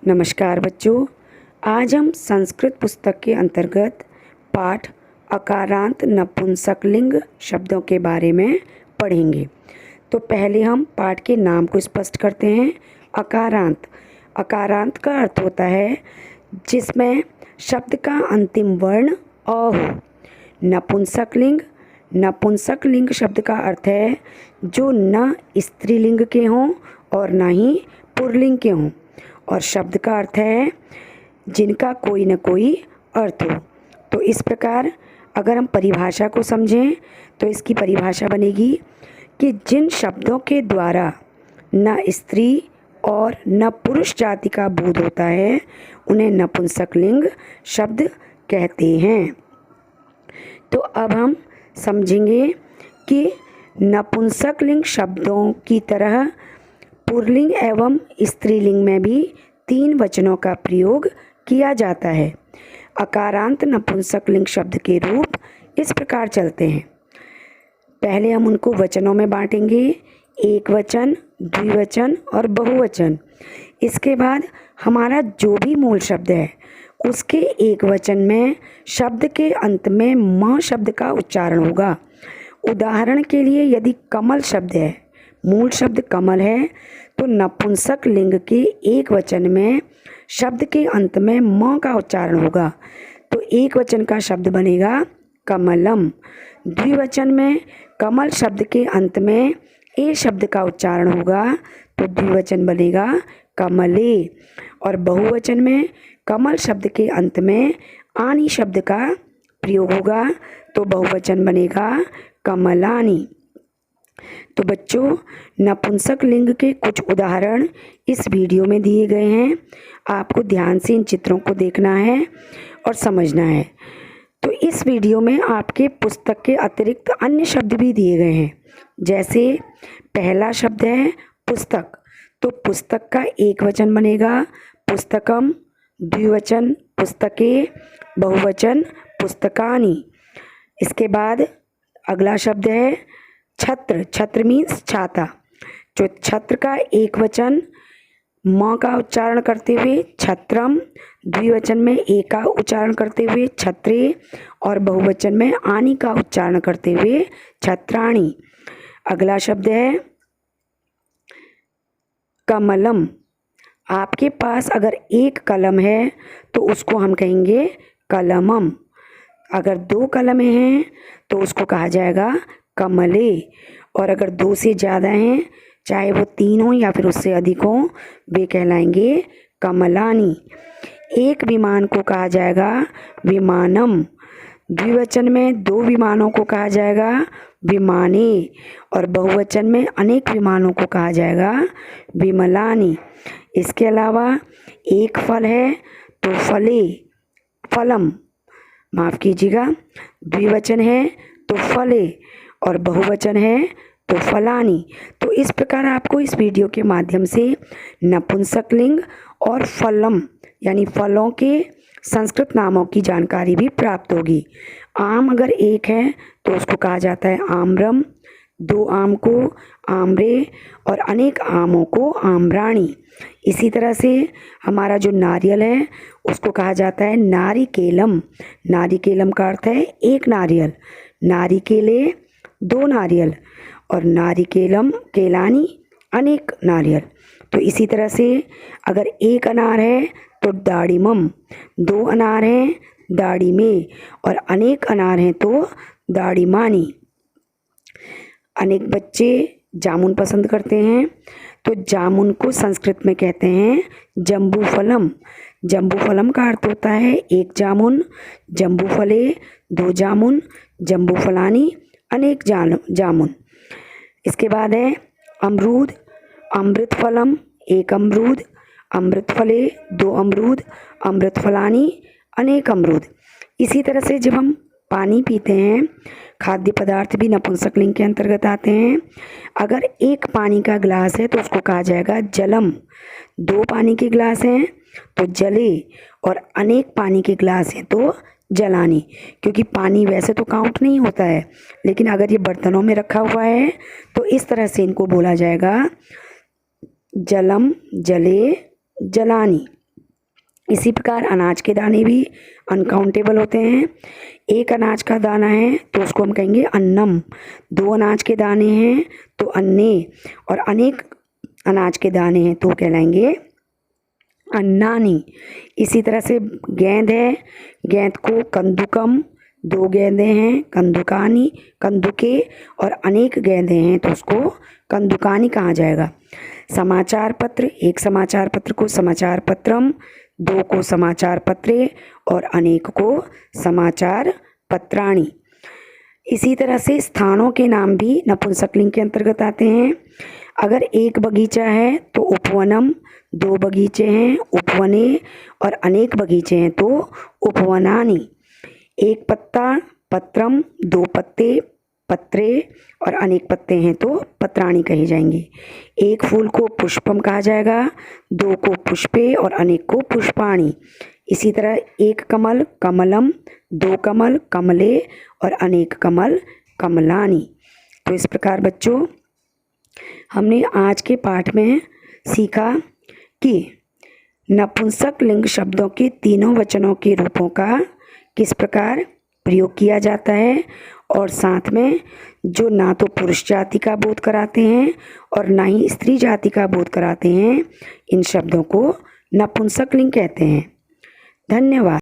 नमस्कार बच्चों, आज हम संस्कृत पुस्तक के अंतर्गत पाठ अकारांत नपुंसकलिंग शब्दों के बारे में पढ़ेंगे। तो पहले हम पाठ के नाम को स्पष्ट करते हैं। अकारांत, अकारांत का अर्थ होता है जिसमें शब्द का अंतिम वर्ण अ हो। नपुंसकलिंग, नपुंसकलिंग शब्द का अर्थ है जो न स्त्रीलिंग के हों और न ही पुल्लिंग के हों, और शब्द का अर्थ है जिनका कोई न कोई अर्थ हो। तो इस प्रकार अगर हम परिभाषा को समझें तो इसकी परिभाषा बनेगी कि जिन शब्दों के द्वारा न स्त्री और न पुरुष जाति का बोध होता है उन्हें नपुंसकलिंग शब्द कहते हैं। तो अब हम समझेंगे कि नपुंसकलिंग शब्दों की तरह पुल्लिंग एवं स्त्रीलिंग में भी 3 वचनों का प्रयोग किया जाता है। अकारांत नपुंसकलिंग शब्द के रूप इस प्रकार चलते हैं। पहले हम उनको वचनों में बांटेंगे, एक वचन, द्विवचन और बहुवचन। इसके बाद हमारा जो भी मूल शब्द है उसके एक वचन में शब्द के अंत में म शब्द का उच्चारण होगा। उदाहरण के लिए यदि कमल शब्द है, मूल शब्द कमल है, तो नपुंसक लिंग के एक वचन में शब्द के अंत में म का उच्चारण होगा, तो एक वचन का शब्द बनेगा कमलम। द्विवचन में कमल शब्द के अंत में ए शब्द का उच्चारण होगा, तो द्विवचन बनेगा कमले। और बहुवचन में कमल शब्द के अंत में आनी शब्द का प्रयोग होगा, तो बहुवचन बनेगा कमलानी। तो बच्चों, नपुंसक लिंग के कुछ उदाहरण इस वीडियो में दिए गए हैं। आपको ध्यान से इन चित्रों को देखना है और समझना है। तो इस वीडियो में आपके पुस्तक के अतिरिक्त अन्य शब्द भी दिए गए हैं। जैसे पहला शब्द है पुस्तक, तो पुस्तक का एक वचन बनेगा पुस्तकम, द्विवचन पुस्तके, बहुवचन पुस्तकानि। इसके बाद अगला शब्द है छत्र, छत्र मीन्स छाता। जो छत्र का एक वचन म का उच्चारण करते हुए छत्रम, द्विवचन में ए का उच्चारण करते हुए छत्रे, और बहुवचन में आनी का उच्चारण करते हुए छत्राणी। अगला शब्द है कमलम। आपके पास अगर एक कलम है तो उसको हम कहेंगे कलमम। अगर 2 कलमें हैं तो उसको कहा जाएगा कमले, और अगर 2 से ज़्यादा हैं, चाहे वो 3 हों या फिर उससे अधिक हों, वे कहलाएंगे कमलानी। एक विमान को कहा जाएगा विमानम। द्विवचन में 2 विमानों को कहा जाएगा विमाने, और बहुवचन में अनेक विमानों को कहा जाएगा विमलानी। इसके अलावा एक फल है तो फले, फलम, माफ़ कीजिएगा, द्विवचन है तो फले और बहुवचन है तो फलानी। तो इस प्रकार आपको इस वीडियो के माध्यम से नपुंसकलिंग और फलम यानी फलों के संस्कृत नामों की जानकारी भी प्राप्त होगी। आम अगर एक है तो उसको कहा जाता है आम्रम, 2 आम को आम्रे, और अनेक आमों को आम्राणी। इसी तरह से हमारा जो नारियल है उसको कहा जाता है नारिकेलम। नारिकेलम का अर्थ है एक नारियल, नारिकेले 2 नारियल, और नारिकेलम केलानी अनेक नारियल। तो इसी तरह से अगर एक अनार है तो दाड़िमम, 2 अनार हैं दाड़िमे, और अनेक अनार हैं तो दाड़िमानी। अनेक बच्चे जामुन पसंद करते हैं, तो जामुन को संस्कृत में कहते हैं जम्बूफलम। जम्बूफलम का अर्थ होता है एक जामुन, जम्बूफले 2 जामुन, जम्बूफलानी अनेक जामुन। इसके बाद है अमरूद, अमृतफलम एक अमरूद, अमृतफले 2 अमरूद, अमृतफलानी अनेक अमरूद। इसी तरह से जब हम पानी पीते हैं, खाद्य पदार्थ भी नपुंसकलिंग के अंतर्गत आते हैं। अगर एक पानी का गिलास है तो उसको कहा जाएगा जलम, 2 पानी के गिलास हैं तो जले, और अनेक पानी के गिलास हैं तो जलानी। क्योंकि पानी वैसे तो काउंट नहीं होता है, लेकिन अगर ये बर्तनों में रखा हुआ है तो इस तरह से इनको बोला जाएगा जलम, जले, जलानी। इसी प्रकार अनाज के दाने भी अनकाउंटेबल होते हैं। एक अनाज का दाना है तो उसको हम कहेंगे अन्नम, 2 अनाज के दाने हैं तो अन्ने, और अनेक अनाज के दाने हैं तो कहलाएंगे अन्नानी। इसी तरह से गेंद है, गेंद को कंदुकम, 2 गेंदें हैं कंदुकानी, कंदुके, और अनेक गेंदें हैं तो उसको कंदुकानी कहा जाएगा। समाचार पत्र, एक समाचार पत्र को समाचार पत्रम, 2 को समाचार पत्रे, और अनेक को समाचार पत्राणी। इसी तरह से स्थानों के नाम भी नपुंसकलिंग के अंतर्गत आते हैं। अगर एक बगीचा है तो उपवनम, 2 बगीचे हैं उपवने, और अनेक बगीचे हैं तो उपवनानी। एक पत्ता पत्रम, 2 पत्ते पत्रे, और अनेक पत्ते हैं तो पत्राणी कहे जाएंगे। एक फूल को पुष्पम कहा जाएगा, 2 को पुष्पे, और अनेक को पुष्पाणी। इसी तरह एक कमल कमलम, 2 कमल कमले, और अनेक कमल कमलानी। तो इस प्रकार बच्चों हमने आज के पाठ में सीखा कि नपुंसक लिंग शब्दों के तीनों वचनों के रूपों का किस प्रकार प्रयोग किया जाता है, और साथ में जो ना तो पुरुष जाति का बोध कराते हैं और ना ही स्त्री जाति का बोध कराते हैं, इन शब्दों को नपुंसक लिंग कहते हैं। धन्यवाद।